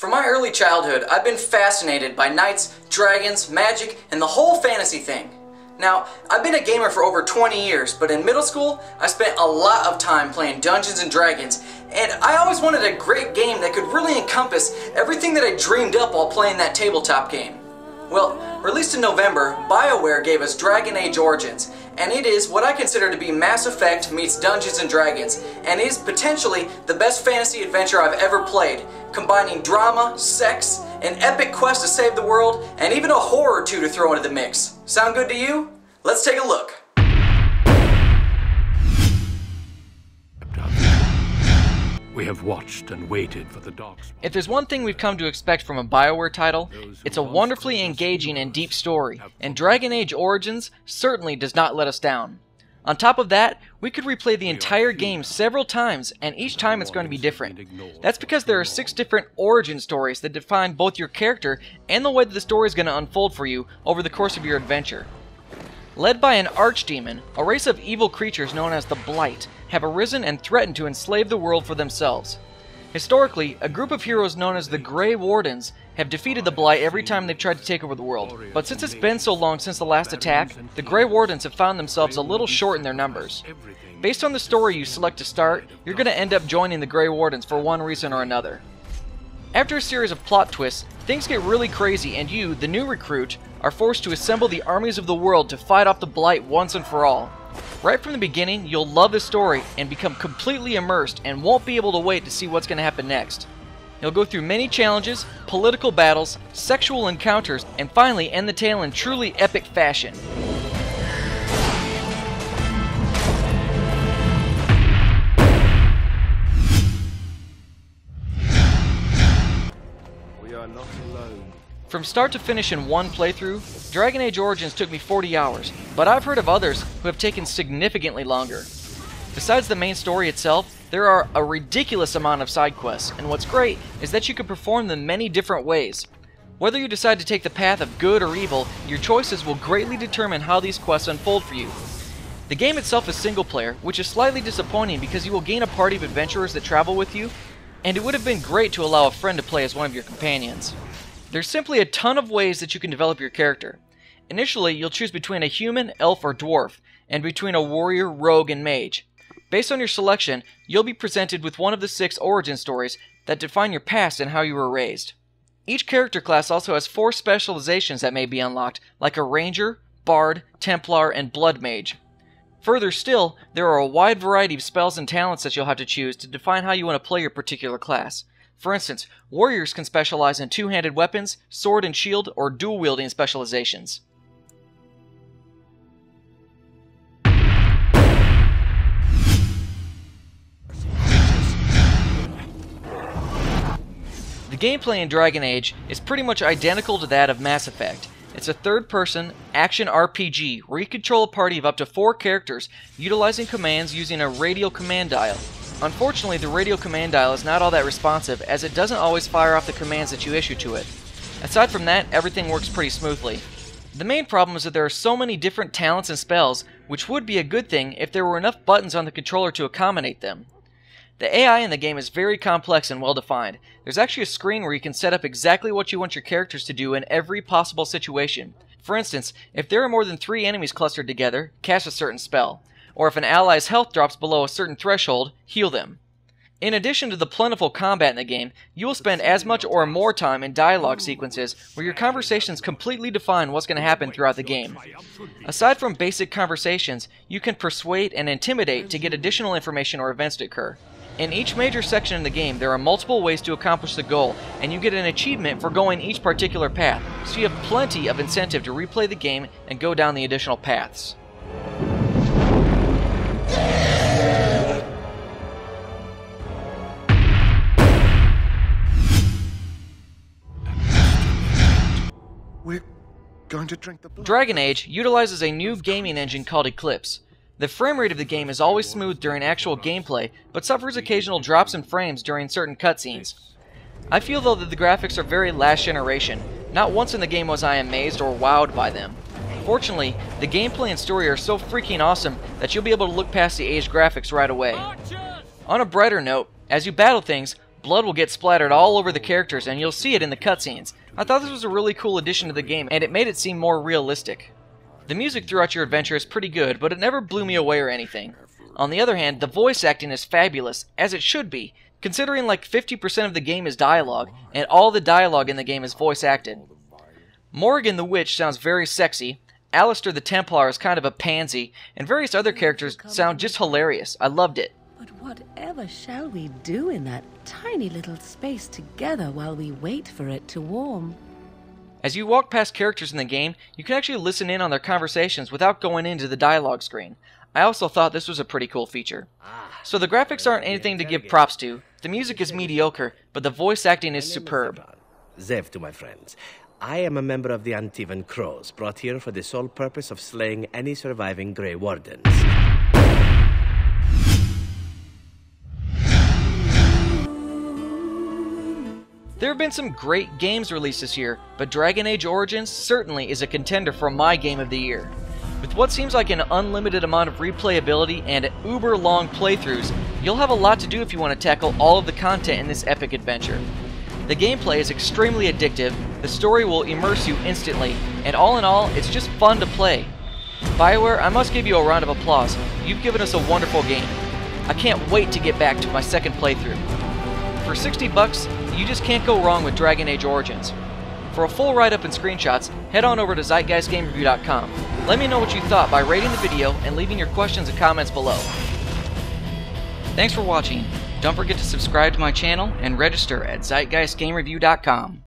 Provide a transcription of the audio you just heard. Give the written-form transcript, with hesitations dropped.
From my early childhood, I've been fascinated by knights, dragons, magic, and the whole fantasy thing. Now, I've been a gamer for over 20 years, but in middle school, I spent a lot of time playing Dungeons & Dragons, and I always wanted a great game that could really encompass everything that I dreamed up while playing that tabletop game. Well, released in November, BioWare gave us Dragon Age Origins, and it is what I consider to be Mass Effect meets Dungeons & Dragons, and is potentially the best fantasy adventure I've ever played, combining drama, sex, an epic quest to save the world, and even a horror or two to throw into the mix. Sound good to you? Let's take a look. We have watched and waited for the dark spot. If there's one thing we've come to expect from a BioWare title, it's a wonderfully engaging and deep story, and Dragon Age Origins certainly does not let us down. On top of that, we could replay the entire game several times, and each time it's going to be different. That's because there are 6 different origin stories that define both your character and the way that the story is going to unfold for you over the course of your adventure. Led by an archdemon, a race of evil creatures known as the Blight have arisen and threatened to enslave the world for themselves. Historically, a group of heroes known as the Grey Wardens have defeated the Blight every time they've tried to take over the world. But since it's been so long since the last attack, the Grey Wardens have found themselves a little short in their numbers. Based on the story you select to start, you're going to end up joining the Grey Wardens for one reason or another. After a series of plot twists, things get really crazy and you, the new recruit, are forced to assemble the armies of the world to fight off the Blight once and for all. Right from the beginning, you'll love the story and become completely immersed and won't be able to wait to see what's going to happen next. You'll go through many challenges, political battles, sexual encounters, and finally end the tale in truly epic fashion. We are not alone. From start to finish in one playthrough, Dragon Age Origins took me 40 hours, but I've heard of others who have taken significantly longer. Besides the main story itself, there are a ridiculous amount of side quests, and what's great is that you can perform them many different ways. Whether you decide to take the path of good or evil, your choices will greatly determine how these quests unfold for you. The game itself is single player, which is slightly disappointing because you will gain a party of adventurers that travel with you, and it would have been great to allow a friend to play as one of your companions. There's simply a ton of ways that you can develop your character. Initially, you'll choose between a human, elf, or dwarf, and between a warrior, rogue, and mage. Based on your selection, you'll be presented with one of the 6 origin stories that define your past and how you were raised. Each character class also has 4 specializations that may be unlocked, like a ranger, bard, templar, and blood mage. Further still, there are a wide variety of spells and talents that you'll have to choose to define how you want to play your particular class. For instance, warriors can specialize in two-handed weapons, sword and shield, or dual-wielding specializations. The gameplay in Dragon Age is pretty much identical to that of Mass Effect. It's a third-person, action RPG where you control a party of up to 4 characters, utilizing commands using a radial command dial. Unfortunately, the radio command dial is not all that responsive, as it doesn't always fire off the commands that you issue to it. Aside from that, everything works pretty smoothly. The main problem is that there are so many different talents and spells, which would be a good thing if there were enough buttons on the controller to accommodate them. The AI in the game is very complex and well defined. There's actually a screen where you can set up exactly what you want your characters to do in every possible situation. For instance, if there are more than 3 enemies clustered together, cast a certain spell. Or if an ally's health drops below a certain threshold, heal them. In addition to the plentiful combat in the game, you will spend as much or more time in dialogue sequences where your conversations completely define what's going to happen throughout the game. Aside from basic conversations, you can persuade and intimidate to get additional information or events to occur. In each major section in the game, there are multiple ways to accomplish the goal, and you get an achievement for going each particular path, so you have plenty of incentive to replay the game and go down the additional paths. We're going to drink the blood. Dragon Age utilizes a new gaming engine called Eclipse. The frame rate of the game is always smooth during actual gameplay, but suffers occasional drops in frames during certain cutscenes. I feel though that the graphics are very last generation. Not once in the game was I amazed or wowed by them. Fortunately, the gameplay and story are so freaking awesome that you'll be able to look past the aged graphics right away. On a brighter note, as you battle things, Blood will get splattered all over the characters, and you'll see it in the cutscenes. I thought this was a really cool addition to the game, and it made it seem more realistic. The music throughout your adventure is pretty good, but it never blew me away or anything. On the other hand, the voice acting is fabulous, as it should be, considering like 50% of the game is dialogue, and all the dialogue in the game is voice acted. Morrigan the Witch sounds very sexy, Alistair the Templar is kind of a pansy, and various other characters sound just hilarious. I loved it. But whatever shall we do in that tiny little space together while we wait for it to warm? As you walk past characters in the game, you can actually listen in on their conversations without going into the dialogue screen. I also thought this was a pretty cool feature. So the graphics aren't anything to give props to, the music is mediocre, but the voice acting is superb. Zev to my friends. I am a member of the Antivan Crows, brought here for the sole purpose of slaying any surviving Grey Wardens. There have been some great games released this year, but Dragon Age Origins certainly is a contender for my game of the year. With what seems like an unlimited amount of replayability and uber long playthroughs, you'll have a lot to do if you want to tackle all of the content in this epic adventure. The gameplay is extremely addictive, the story will immerse you instantly, and all in all, it's just fun to play. BioWare, I must give you a round of applause. You've given us a wonderful game. I can't wait to get back to my second playthrough. For $60, you just can't go wrong with Dragon Age Origins. For a full write-up and screenshots, head on over to ZeitgeistGameReview.com. Let me know what you thought by rating the video and leaving your questions and comments below. Thanks for watching. Don't forget to subscribe to my channel and register at ZeitgeistGameReview.com.